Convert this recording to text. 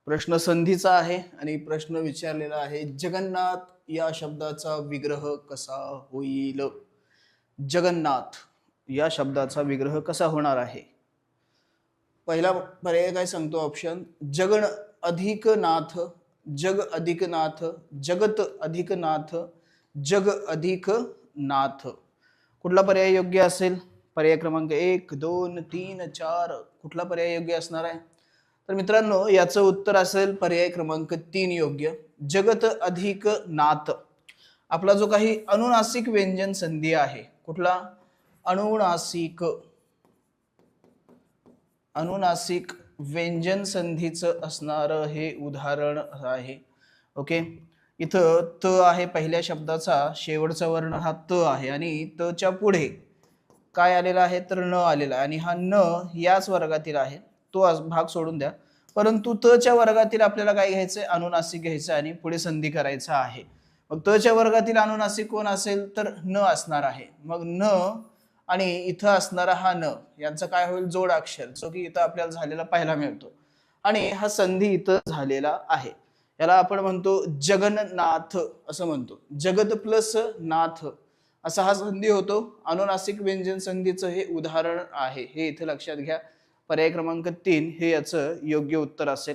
प्रश्न संधीचा आहे आणि प्रश्न विचारलेला आहे जगन्नाथ या शब्दाचा विग्रह कसा होईल. जगन्नाथ या शब्दाचा विग्रह कसा होणार आहे. पहिला पर्याय काय सांगतो ऑप्शन जगन अधिक नाथ, जग अधिक नाथ, जगत अधिक नाथ, जग अधिक नाथ. कुठला पर्याय योग्य असेल. पर्याय क्रमांक 1 2 3 4 कुठला पर्याय योग्य असणार आहे. तर मित्रांनो याचं उत्तर असेल पर्याय क्रमांक 3 योग्य, जगत अधिक नाथ. आपला जो काही अनुनासिक व्यंजन संधी आहे कुठला अनुनासिक अनुनासिक व्यंजन संधीचं असणारं हे उदाहरण आहे. ओके, इथं त आहे पहिल्या शब्दाचा शेवटचा वर्ण हा त आहे आणि त च्या पुढे काय आलेला आहे तर न आलेला आणि हा न याच वर्गातील आहे. तो भाग सोडून द्या, परंतु त च्या वर्गातील आपल्याला काय घ्यायचंय अनुनासिक घ्यायचं आणि पुढे संधी करायचा आहे. मग त च्या वर्गातील अनुनासिक कोण असेल तर न असणार आहे. मग न आणि इथं असणारा हा न यांचा काय होईल जोड अक्षर, जो की इथं आपल्याला झालेला पाहायला मिळतो आणि हा संधी इथं झालेला आहे. याला आपण म्हणतो जगन्नाथ असं म्हणतो. जगत प्लस नाथ असा हा संधी होतो. अनुनासिक व्यंजन संधीचं हे उदाहरण आहे. हे इथे लक्षात घ्या. पर्याय क्रमांक 3 हे याचं योग्य उत्तर असेल.